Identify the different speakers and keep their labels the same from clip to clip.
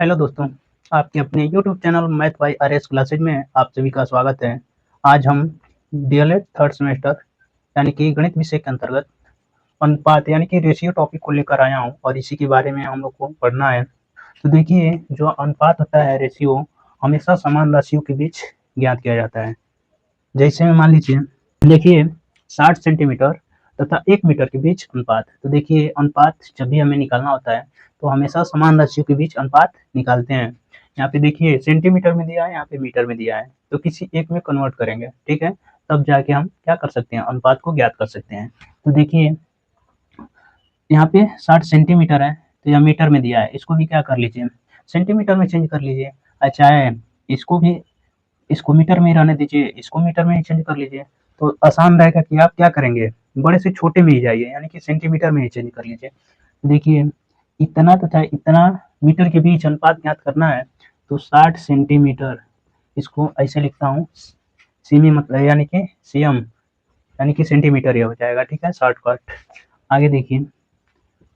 Speaker 1: Hello दोस्तों, आपके अपने YouTube channel math bye RS classes में आप सभी का स्वागत है। आज हम डीएलएड थर्ड सेमेस्टर यानी कि गणित विषय के अंतर्गत अनुपात यानी कि रेशियो टॉपिक को लेकर आया हूं और इसी के बारे में हम लोग को पढ़ना है। तो देखिए, जो अनुपात होता है रेशियो, हमेशा समान राशियों के बीच ज्ञात किया जाता है। जैसे मान लीजिए, देखिए 60 सेंटीमीटर तथा 1 मीटर के बीच अनुपात। तो देखिए, अनुपात जब भी हमें निकालना होता है तो हमेशा समान राशियों के बीच अनुपात निकालते हैं। यहाँ पे देखिए सेंटीमीटर में दिया है, यहाँ पे मीटर में दिया है, तो किसी एक में कन्वर्ट करेंगे, ठीक है, तब जाके हम क्या कर सकते हैं, अनुपात को ज्ञात कर सकते हैं। तो देखिए यहाँ पे 60 सेंटीमीटर है, तो यह मीटर में दिया है, इसको भी क्या कर लीजिए, सेंटीमीटर में चेंज कर लीजिए। अच्छा है, इसको भी, इसको मीटर में ही रहने दीजिए, इसको मीटर में ही चेंज कर लीजिए। तो आसान रहेगा कि आप क्या करेंगे, बड़े से छोटे में ही जाइए, यानी कि सेंटीमीटर में ही चेंज कर लीजिए। देखिए, इतना तथा इतना मीटर के बीच अनुपात ज्ञात करना है, तो 60 सेंटीमीटर, इसको ऐसे लिखता हूँ, सीमी मतलब यानी कि सीएम यानी कि सेंटीमीटर ये हो जाएगा, ठीक है, शॉर्टकट। आगे देखिए,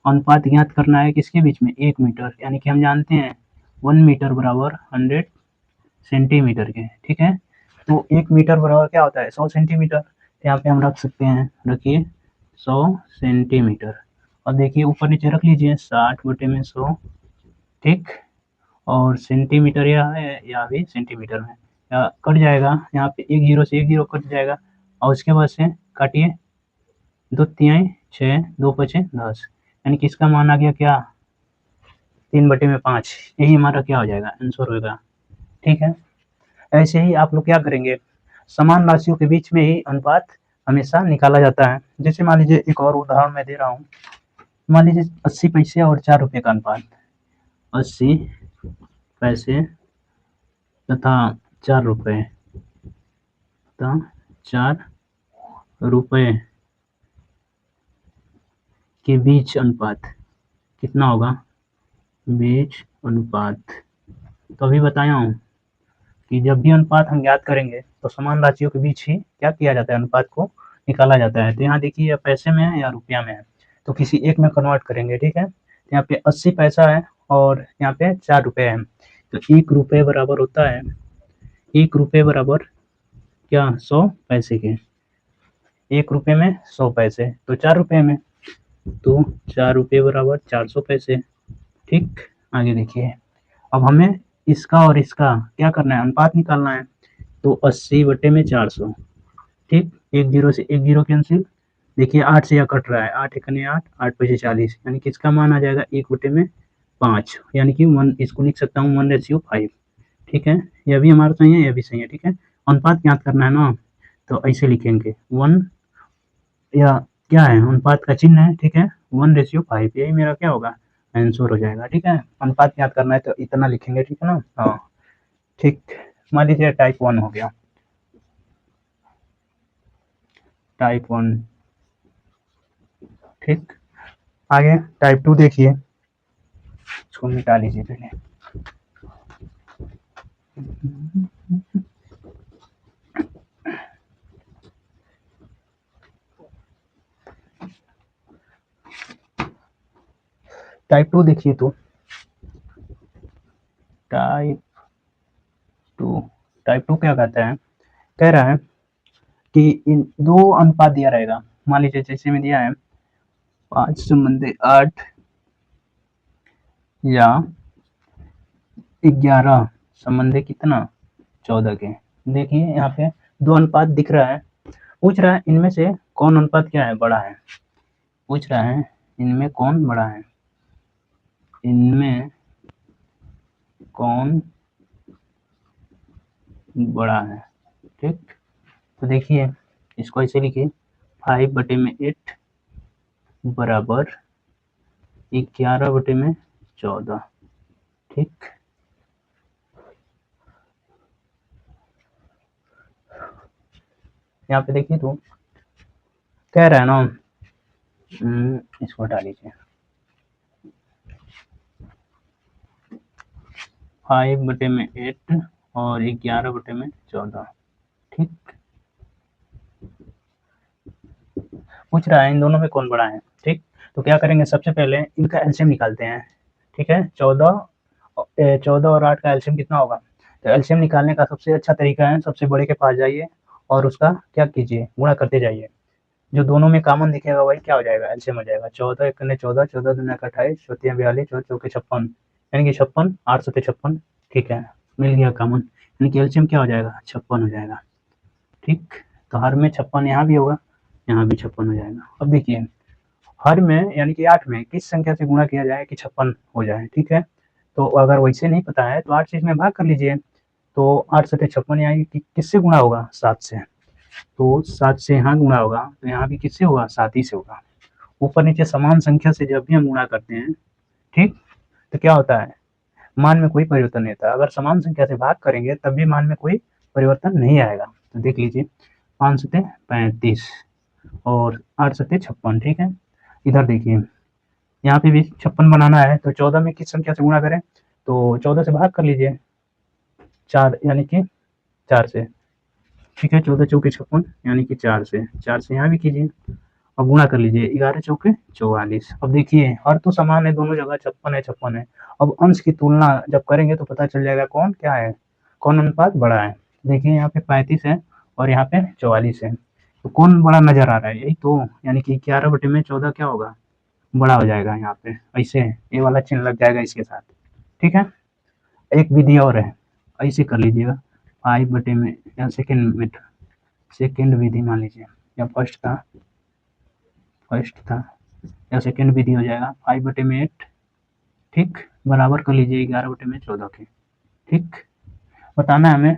Speaker 1: अनुपात ज्ञात करना है किसके बीच में, 1 मीटर, यानी कि हम जानते हैं 1 मीटर बराबर 100 सेंटीमीटर के, ठीक है। तो 1 मीटर बराबर क्या होता है, 100 सेंटीमीटर। तो यहाँ पे हम रख सकते हैं, रखिए 100 सेंटीमीटर। और देखिए ऊपर नीचे रख लीजिए, 60 बटे में 100, ठीक। और सेंटीमीटर यह है, या भी सेंटीमीटर में, या कट जाएगा, यहाँ पे एक जीरो से एक जीरो कट जाएगा, और उसके बाद से काटिए, 2 तिहाई 6, 2 पचे 10, यानी कि इसका मान आ गया क्या, 3 बटे में 5। यही हमारा क्या हो जाएगा, आंसर होगा, ठीक है। ऐसे ही आप लोग क्या करेंगे, समान राशियों के बीच में ही अनुपात हमेशा निकाला जाता है। जैसे मान लीजिए, एक और उदाहरण मैं दे रहा हूँ, मान लीजिए 80 पैसे और 4 रुपए का अनुपात, 80 पैसे तथा 4 रुपए तथा 4 रुपए के बीच अनुपात कितना होगा, बीच अनुपात। तो अभी बताया हूँ कि जब भी अनुपात हम ज्ञात करेंगे तो समान राशियों के बीच ही क्या किया जाता है, अनुपात को निकाला जाता है। तो यहाँ देखिए, पैसे में है या रुपया में है, तो किसी एक में कन्वर्ट करेंगे, ठीक है। तो यहाँ पे 80 पैसा है और यहाँ पे 4 रुपये है, तो 1 रुपये बराबर होता है, 1 रुपये बराबर क्या, 100 पैसे के। 1 रुपये में 100 पैसे, तो 4 रुपये में, तो 4 रुपये बराबर 400 पैसे, ठीक। आगे देखिए, अब हमें इसका और इसका क्या करना है, अनुपात निकालना है। तो 80 बटे में 400, ठीक, एक जीरो से एक जीरो कैंसिल। देखिए 8 से यह कट रहा है, 8 एकने 8, 8 पचे 40, यानी कि इसका मान आ जाएगा 1 बटे में 5, यानी कि 1, इसको लिख सकता हूँ 1:5, ठीक है। यह भी हमारा सही है, यह भी सही है, ठीक है। अनुपात ज्ञात करना है ना, तो ऐसे लिखेंगे 1, या क्या है, अनुपात का चिन्ह है, ठीक है, 1:5, यही मेरा क्या होगा, आंसर हो जाएगा, ठीक है। अनुपात ज्ञात करना है तो इतना लिखेंगे, ठीक है ना, हाँ, ठीक। मान लीजिए टाइप 1 हो गया, टाइप 1, ठीक। आगे टाइप 2 देखिए, इसको मिटा लीजिए पहले। टाइप 2 देखिए, तो टाइप 2, टाइप 2 क्या कहता है, कह रहा है कि इन दो अनुपात दिया रहेगा। मान लीजिए जैसे में दिया है 5:8 या 11 संबंधी कितना, 14 के। देखिए यहाँ पे दो अनुपात दिख रहा है, पूछ रहा है इनमें से कौन अनुपात क्या है, बड़ा है, पूछ रहा है इनमें कौन बड़ा है, इनमें कौन बड़ा है, ठीक। तो देखिए इसको ऐसे लिखिए, 5 बटे में 8 बराबर 11 बटे में 14, ठीक। यहाँ पे देखिए, तो कह रहा है ना, इसको हटा लीजिए, 5 बटे में 8 और 11 बटे में 14, ठीक। पूछ रहा है इन दोनों में कौन बड़ा है, ठीक। तो क्या करेंगे, सबसे पहले इनका एलसीएम निकालते हैं, ठीक है। 14 14 और 8 का एलसीएम कितना होगा? तो एलसीएम निकालने का सबसे अच्छा तरीका है, सबसे बड़े के पास जाइए और उसका क्या कीजिए, गुणा करते जाइए। जो दोनों में कॉमन दिखेगा वही क्या हो जाएगा, एलसीएम हो जाएगा। 14 एक 14, 14 दूना 28, 14 42, 14 चौके 56, यानी कि 56, 8 सत्ते 56। ठीक है, मिल गया कॉमन, यानी कि एलसीएम क्या हो जाएगा, 56 हो जाएगा। ठीक, तो हर में 56 यहाँ भी होगा, यहाँ भी 56 हो जाएगा। अब देखिए हर में यानी कि 8 में किस संख्या से गुणा किया जाए कि 56 हो जाए। ठीक है, तो अगर वैसे नहीं पता है तो 8 से इसमें भाग कर लीजिए। तो 8 सत्ते 56 यानी कि किससे गुणा होगा, 7 से। तो 7 से यहाँ गुणा होगा, तो यहाँ भी किससे होगा, 7 ही से होगा। ऊपर नीचे समान संख्या से जब भी हम गुणा करते हैं, ठीक, तो क्या होता है, मान में कोई परिवर्तन नहीं आता। अगर समान संख्या से भाग करेंगे तब भी मान में कोई परिवर्तन नहीं आएगा। तो देख लीजिए 5 सत्ते 35 और 8 सत्ते 56। ठीक है, इधर देखिए यहाँ पे भी 56 बनाना है, तो 14 में किस संख्या से गुणा करें, तो 14 से भाग कर लीजिए, 4 यानी कि 4 से। ठीक है, 14 चौके 56 यानी कि 4 से, 4 से यहाँ भी कीजिए और गुणा कर लीजिए, 11 चौके 44। अब देखिए हर तो समान है, दोनों जगह 56 है 56 है। अब अंश की तुलना जब करेंगे तो पता चल जाएगा कौन क्या है, कौन अनुपात बड़ा है। देखिए यहाँ पे 35 है और यहाँ पे 44 है, तो कौन बड़ा नजर आ रहा है, यही तो, यानी कि 11/14 क्या होगा, बड़ा हो जाएगा। यहाँ पे ऐसे ये वाला चिन्ह लग जाएगा इसके साथ। ठीक है, एक विधि और है, ऐसे कर लीजिएगा, 5 में या सेकेंड में, सेकेंड विधि मान लीजिए, या फर्स्ट था या सेकेंड विधि हो जाएगा, 5/8। ठीक, बराबर कर लीजिए 11/14 के। ठीक, बताना है हमें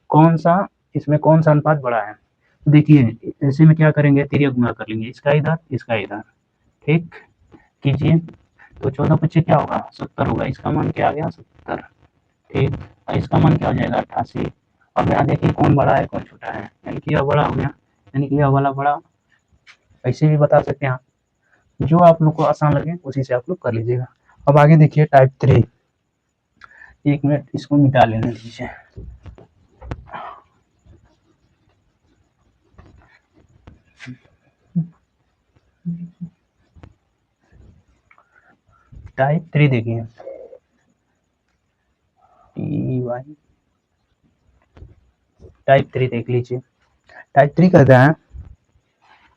Speaker 1: कौन सा, इसमें कौन सा अनुपात बड़ा है। देखिए ऐसे में क्या करेंगे, तिर्यक गुणा कर लेंगे, इसका इधर इसका इधर। ठीक, कीजिए, तो 14×25 क्या होगा, 70 होगा, इसका मान क्या आ गया, 70। ठीक, और इसका मान क्या हो जाएगा, 88। अब यहाँ देखिए कौन बड़ा है कौन छोटा है, यानी कि यह बड़ा हो गया, यानी कि यह वाला बड़ा। ऐसे भी बता सकते हैं आप, जो आप लोग को आसान लगे उसी से आप लोग कर लीजिएगा। अब आगे देखिए टाइप 3, 1 मिनट इसको मिटा लेने दीजिए। टाइप 3 देखिए, टाइप 3 देख लीजिए। टाइप 3 कहता है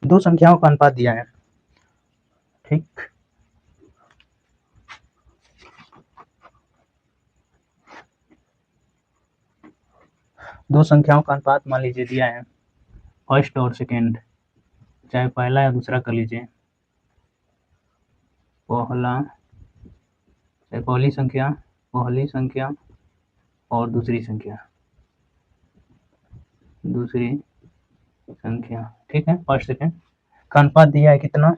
Speaker 1: दो संख्याओं का अनुपात दिया है। ठीक, दो संख्याओं का अनुपात मान लीजिए दिया है, फर्स्ट और सेकेंड, चाहे पहला या दूसरा कर लीजिए। पहला, चाहे पहली संख्या और दूसरी संख्या, ठीक है, फर्स्ट सेकेंड का अनुपात दिया है कितना,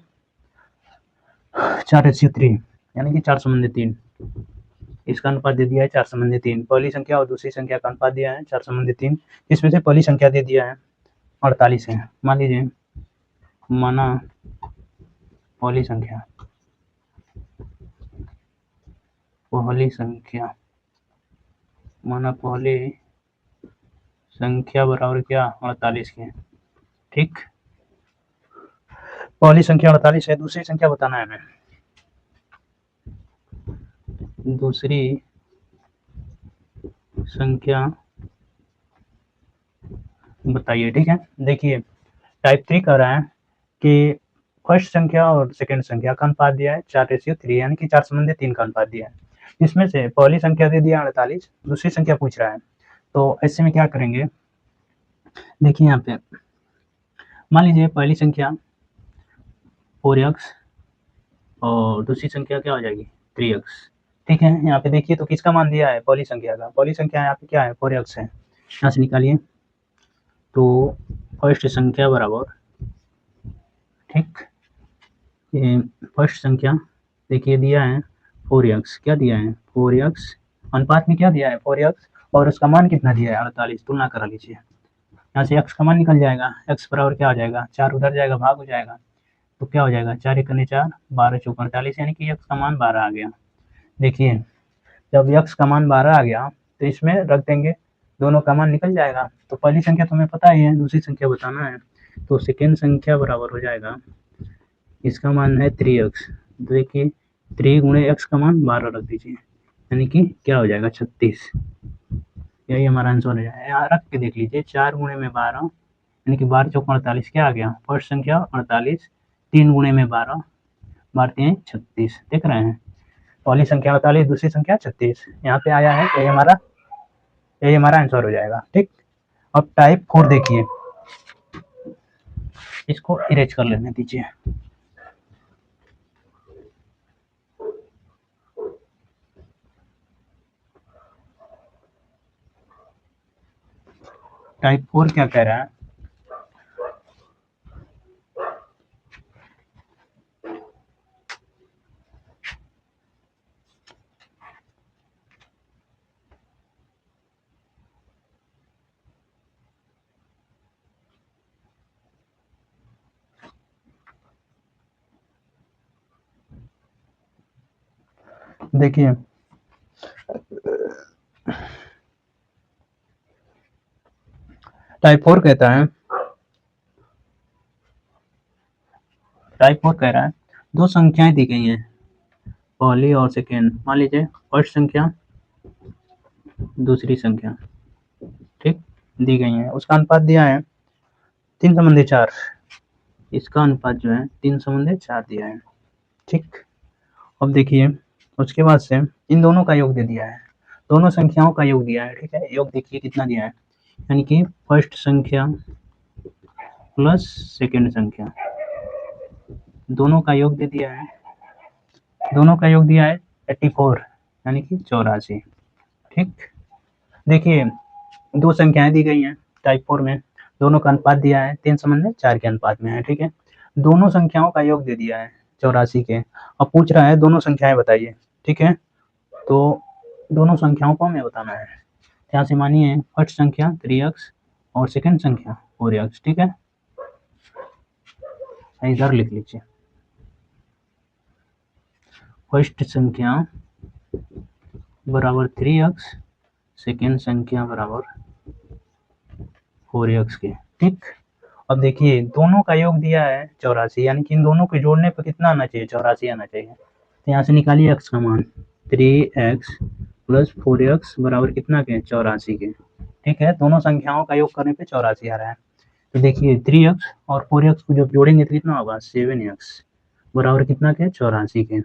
Speaker 1: 4:3, यानी कि 4:3। इसका अनुपात दे दिया है 4:3। पहली संख्या और दूसरी संख्या का अनुपात दिया है 4:3, इसमें से पहली संख्या दे दिया है 48 है। मान लीजिए, माना पहली संख्या माना पहली संख्या बराबर क्या, 48 के। ठीक, पहली संख्या 48 है, दूसरी संख्या बताना है हमें, दूसरी संख्या बताइए। ठीक है, देखिए टाइप 3 कह रहा है कि फर्स्ट संख्या और सेकेंड संख्या का अनुपात दिया है 4:3, यानी कि 4:3 का अनुपात दिया है। इसमें से पहली संख्या दे दिया 48, दूसरी संख्या पूछ रहा है, तो ऐसे में क्या करेंगे, देखिए यहाँ पे मान लीजिए पहली संख्या 4x और दूसरी संख्या क्या हो जाएगी, 3x। ठीक है, यहाँ पे देखिए तो किसका मान दिया है, पहली संख्या का। पहली संख्या यहाँ पे क्या है, 4x है, यहाँ से निकालिए, तो फर्स्ट संख्या बराबर, ठीक, फर्स्ट संख्या देखिए दिया है 4x, क्या दिया है 4x, अनुपात में क्या दिया है 4x, और उसका मान कितना दिया है 48, तुलना करा लीजिए। यहाँ से x का मान निकल जाएगा, x बराबर क्या हो जाएगा, 4 उधर जाएगा भाग हो जाएगा, तो क्या हो जाएगा, 4 × 4 12 × 48, यानी कि x का मान 12 आ गया। देखिए जब x का मान 12 आ गया तो इसमें रख देंगे, दोनों का मान निकल जाएगा। तो पहली संख्या तुम्हें पता ही है, दूसरी संख्या बताना है, तो सेकेंड संख्या बराबर हो जाएगा, इसका मान है 3x। देखिए 3 × x का मान 12 रख दीजिए, यानी कि क्या हो जाएगा 36। यही हमारा आंसर हो जाएगा। यहाँ रख के देख लीजिए 4 गुणे में 12 यानी कि 12 चौक 48 क्या आ गया फर्स्ट संख्या 48, 3 गुणे में 12, 12 36 देख रहे हैं। पहली संख्या 48 दूसरी संख्या 36 यहाँ पे आया है। यही हमारा आंसर हो जाएगा। ठीक, अब टाइप 4 देखिए, इसको इरेज कर लेने दीजिए। टाइप 4 क्या कह रहा है, देखिए टाइप 4 कहता है, टाइप 4 कह रहा है दो संख्याएं दी गई हैं पहली और सेकेंड, मान लीजिए फर्स्ट संख्या दूसरी संख्या, ठीक, दी गई है, उसका अनुपात दिया है 3:4, इसका अनुपात जो है 3:4 दिया है। ठीक, अब देखिए उसके बाद से इन दोनों का योग दे दिया है, दोनों संख्याओं का योग दिया है। ठीक है, योग देखिए कितना दिया है, यानी कि फर्स्ट संख्या प्लस सेकेंड संख्या, दोनों का योग दे दिया है, दोनों का योग दिया है 84 यानी कि 84। ठीक, देखिए दो संख्याएं दी गई हैं टाइप 4 में, दोनों का अनुपात दिया है 3:4 के अनुपात में है। ठीक है, दोनों संख्याओं का योग दे दिया है 84 के, अब पूछ रहा है दोनों संख्याएं बताइए। ठीक है, तो दोनों संख्याओं को हमें बताना है। यहाँ से मानिए फर्स्ट संख्या 3x और सेकेंड संख्या 4x। ठीक है, इधर लिख लीजिए फर्स्ट संख्या बराबर 3x, सेकेंड संख्या बराबर 4x के। ठीक, अब देखिए दोनों का योग दिया है 84, यानी कि इन दोनों को जोड़ने पर कितना आना चाहिए 84 आना चाहिए। तो यहाँ से निकालिए x का मान 3x प्लस 4x बराबर कितना के 84 के। ठीक है, दोनों संख्याओं का योग करने पे 84 आ रहा है। तो देखिए 3x और 4x को जब जोड़ेंगे तो कितना होगा 7x बराबर कितना के 84 के।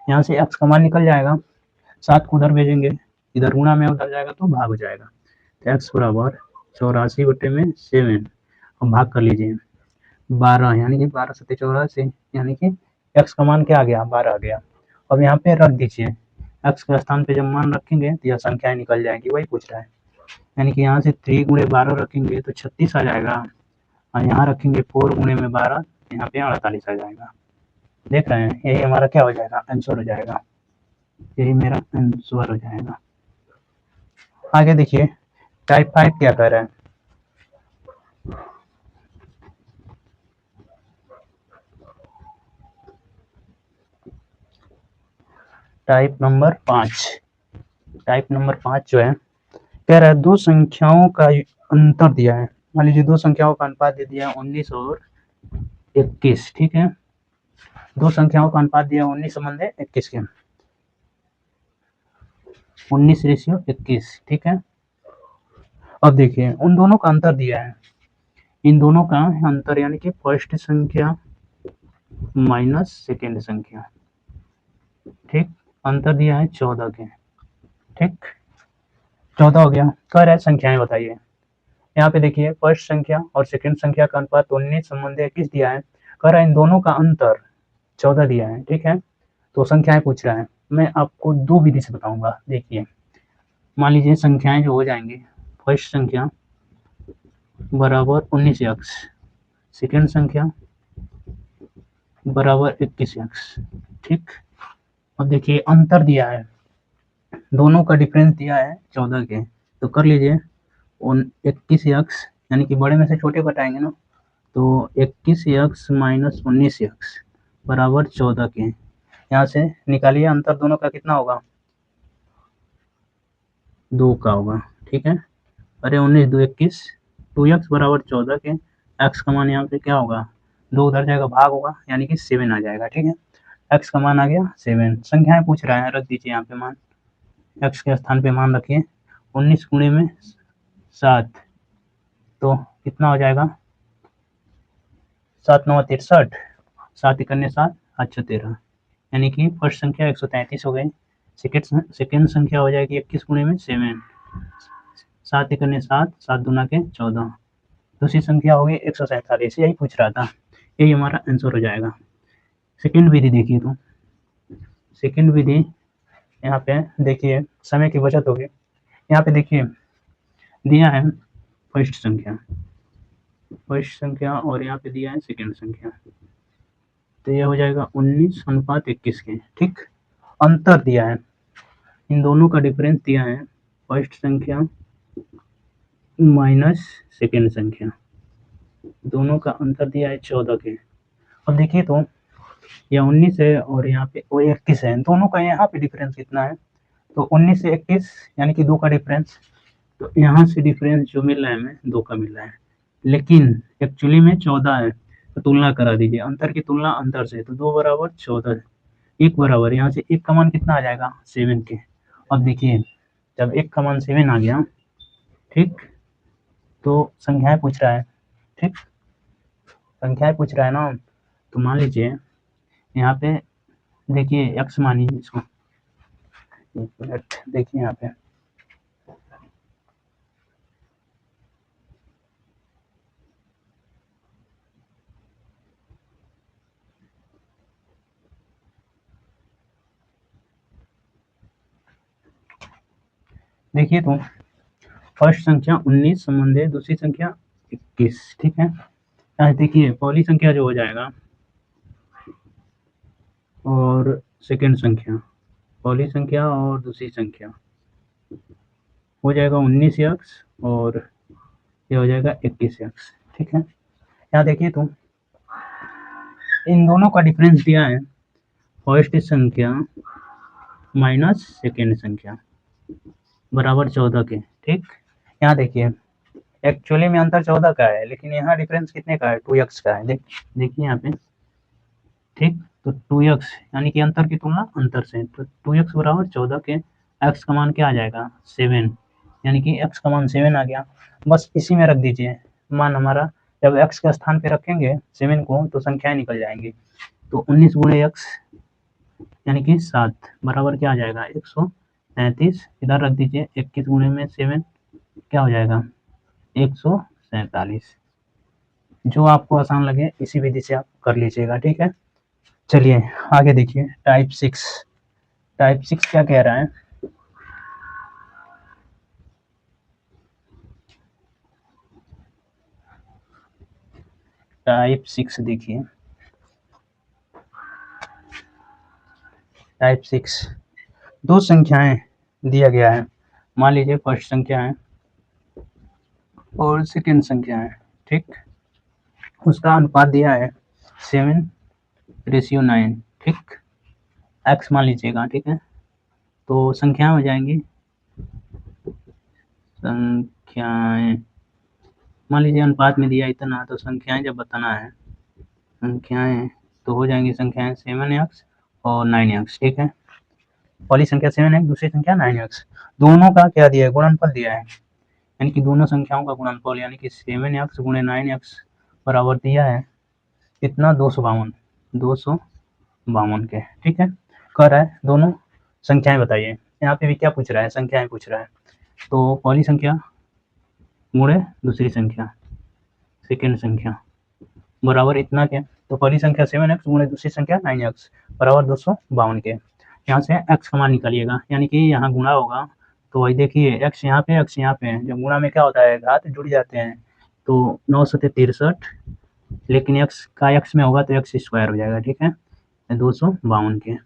Speaker 1: यहाँ से x का मान निकल जाएगा, 7 को उधर भेजेंगे, इधर गुणा में उधर जाएगा तो भाग हो जाएगा। तो x बराबर 84 बटे में 7, अब भाग कर लीजिए 12 यानी कि 12 सत्ते 84 यानी कि x का मान क्या आ गया 12 आ गया। अब यहाँ पे रख दीजिए, x के स्थान पे जब मान रखेंगे तो यह संख्याएं निकल जाएंगी, वही पूछ रहा है। यानी कि यहाँ से 3 गुणे 12 रखेंगे तो 36 आ जाएगा, और यहाँ रखेंगे 4 गुणे में 12 यहाँ पे 48 आ जाएगा। देख रहे हैं, यही हमारा क्या हो जाएगा आंसर हो जाएगा, यही मेरा आंसर हो जाएगा। आगे देखिए टाइप 5 क्या कर रहा है, टाइप नंबर 5 जो है कह रहा है दो संख्याओं का अंतर दिया है, मान लीजिए दो संख्याओं का अनुपात दे दिया है 19 और 21। ठीक है, दो संख्याओं का अनुपात दिया 19 संबंध 21 के, 19:21। ठीक है, अब देखिए उन दोनों का अंतर दिया है, इन दोनों का अंतर यानी कि फर्स्ट संख्या माइनस सेकेंड संख्या। ठीक, अंतर दिया है 14 के। ठीक, 14 हो गया, कह रहा है संख्याएं बताइए। यहाँ पे देखिए फर्स्ट संख्या और सेकंड संख्या का अनुपात 19 संबंध 21 दिया है, कह रहा है इन दोनों का अंतर 14 दिया है। ठीक है, तो संख्याएं पूछ रहा है, मैं आपको दो विधि से बताऊंगा। देखिए मान लीजिए संख्याएं जो हो जाएंगी, फर्स्ट संख्या बराबर 19x, सेकंड संख्या बराबर 21x। ठीक, अब देखिए अंतर दिया है, दोनों का डिफरेंस दिया है 14 के, तो कर लीजिए 21x यानी कि बड़े में से छोटे घटाएंगे ना, तो 21x माइनस 19x बराबर 14 के। यहाँ से निकालिए अंतर दोनों का कितना होगा 2 का होगा। ठीक है, अरे 19 2 21, 2x बराबर 14 के, x का मान यहाँ पे क्या होगा 2 उधर जाएगा भाग होगा यानी कि 7 आ जाएगा। ठीक है, x का मान आ गया 7, संख्याएं पूछ रहा है रख दीजिए यहाँ पे मान x के स्थान पे मान रखिए 19 गुणे में 7, तो कितना हो जाएगा 7 9 63, 7 इकन्ने 7, 8 13, यानी कि फर्स्ट संख्या 133 हो गई। सेकेंड संख्या हो जाएगी 21 गुणे में 7, 7 इकन्ने 7, 7 दूना के 14, दूसरी संख्या होगी 147। यही पूछ रहा था, यही हमारा आंसर हो जाएगा। सेकेंड विधि देखिए, तो सेकेंड विधि यहाँ पे देखिए समय की बचत होगी। यहाँ पे देखिए दिया है फर्स्ट संख्या और यहाँ पे दिया है सेकेंड संख्या, तो यह हो जाएगा 19:21 के, ठीक। अंतर दिया है, इन दोनों का डिफरेंस दिया है फर्स्ट संख्या माइनस सेकेंड संख्या, दोनों का अंतर दिया है 14 के। अब देखिए तो यह 19 है और यहाँ पे वो 21 है, दोनों का यहाँ पे डिफरेंस कितना है, तो 19 से 21 यानी कि 2 का डिफरेंस, तो यहाँ से डिफरेंस जो मिल रहा है हमें 2 का मिल रहा है, लेकिन एक्चुअली में 14 है, तो तुलना करा दीजिए, अंतर की तुलना अंतर से, तो 2 बराबर 14, 1 बराबर, यहाँ से 1 का मान कितना आ जाएगा 7 के। अब देखिए जब 1 का मान 7 आ गया, ठीक, तो संख्याएं पूछ रहा है, ठीक, संख्याएं पूछ रहा है ना, तो मान लीजिए यहाँ पे देखिए x मानिए इसको, एक मिनट देखिए यहाँ पे देखिए तो फर्स्ट संख्या 19 संबंध दूसरी संख्या 21, ठीक है। यहाँ देखिए पहली संख्या जो हो जाएगा और सेकेंड संख्या, पहली संख्या और दूसरी संख्या हो जाएगा 19x और ये हो जाएगा 21x, ठीक है। यहाँ देखिए तो इन दोनों का डिफरेंस दिया है फर्स्ट संख्या माइनस सेकेंड संख्या बराबर 14 के, ठीक। यहाँ देखिए एक्चुअली में अंतर 14 का है, लेकिन यहाँ डिफरेंस कितने का है 2x का है, देखिए यहाँ पे, ठीक, तो 2x यानी कि अंतर की तुलना अंतर से, तो 2x बराबर 14 के, x का मान क्या आ जाएगा 7, यानी कि x का मान 7 आ गया, बस इसी में रख दीजिए मान हमारा, जब x के स्थान पे रखेंगे 7 को तो संख्याएं निकल जाएंगी, तो 19 गुणे x यानी कि 7 बराबर क्या आ जाएगा 133, इधर रख दीजिए 21 गुणे में 7 क्या हो जाएगा 147, जो आपको आसान लगे इसी विधि से आप कर लीजिएगा, ठीक है। चलिए आगे देखिए टाइप 6 क्या कह रहा है, टाइप 6 देखिए, टाइप 6 दो संख्याएं दिया गया है, मान लीजिए फर्स्ट संख्या है और सेकेंड संख्या है, ठीक, उसका अनुपात दिया है 7:9, ठीक, x मान लीजिएगा, ठीक है। तो संख्याएं हो जाएंगी, संख्याएं मान लीजिए अनुपात में दिया इतना, तो संख्याएं जब बताना है, संख्याएं तो हो जाएंगी संख्याएं 7x और 9x, ठीक है। पहली संख्या 7x, दूसरी संख्या 9x, दोनों का क्या दिया है गुणनफल दिया है, यानी कि दोनों संख्याओं का गुणनफल, यानी कि 7x गुणे 9x बराबर दिया है कितना 252 के, ठीक है। कह रहा है दोनों संख्याएं बताइए, यहाँ पे भी क्या पूछ रहा है संख्याएं पूछ रहा है, तो पहली संख्या गुणे दूसरी संख्या सेकेंड संख्या बराबर इतना के, तो पहली संख्या 7x गुणे दूसरी संख्या 9x बराबर 252 के, यहाँ से x का मान निकालिएगा, यानी कि यहाँ गुणा होगा, तो वही देखिए x यहाँ पे x यहाँ पे है, जब गुणा में क्या होता है घात जुड़ जाते हैं, तो 9 7 63, लेकिन x का x में होगा तो x स्क्वायर हो जाएगा, ठीक है, 252 के।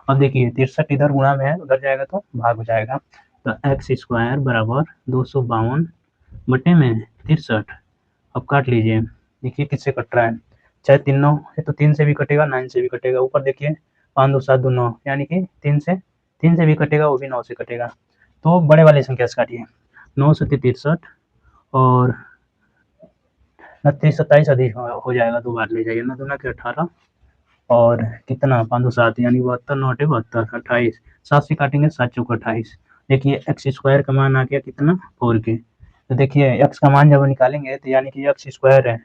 Speaker 1: अब देखिए 63 इधर गुणा में है, उधर जाएगा तो भाग हो जाएगा, तो x स्क्वायर बराबर 252 बटे में 63, अब काट लीजिए, देखिए किससे कट रहा है, चाहे 3 9 है तो 3 से भी कटेगा 9 से भी कटेगा, ऊपर देखिए 5 2 7 2 9, यानी कि 3 से भी कटेगा, वो भी 9 से कटेगा, तो बड़े वाली संख्या से काटिए, 9 7 63 और 29 27 अधिक हो जाएगा, 2 बार ले जाइए, 9 दूना के 18 और कितना 5 2 7 यानी 72 9 8 72 28, 7 से काटेंगे 7 चौक 28, देखिए एक्स स्क्वायर का मान आ गया कितना 4k। तो देखिए एक्स का मान जब निकालेंगे तो यानी कि एक्स स्क्वायर है,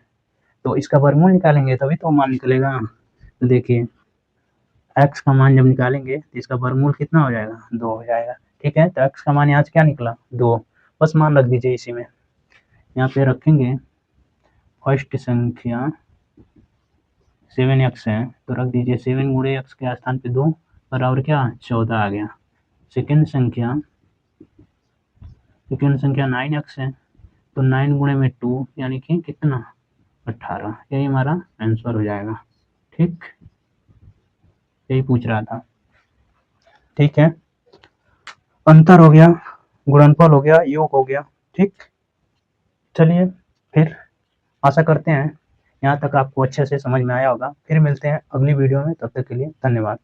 Speaker 1: तो इसका वर्गमूल निकालेंगे तभी तो मान निकलेगा। तो देखिए एक्स का मान जब निकालेंगे तो इसका वर्गमूल कितना हो जाएगा 2 हो जाएगा। ठीक है, तो एक्स का मान यहाँ से क्या निकला 2, बस मान रख दीजिए इसी में। यहाँ पे रखेंगे फर्स्ट संख्या 7x है तो रख दीजिए 7 गुणे एक्स के स्थान पे 2 बराबर क्या 14 आ गया। सेकेंड संख्या 9x है तो 9 गुणे में 2 यानी कि कितना 18, यही हमारा आंसर हो जाएगा। ठीक, यही पूछ रहा था। ठीक है, अंतर हो गया, गुणनफल हो गया, योग हो गया। ठीक, चलिए फिर आशा करते हैं यहाँ तक आपको अच्छे से समझ में आया होगा। फिर मिलते हैं अगली वीडियो में, तब तक के लिए धन्यवाद।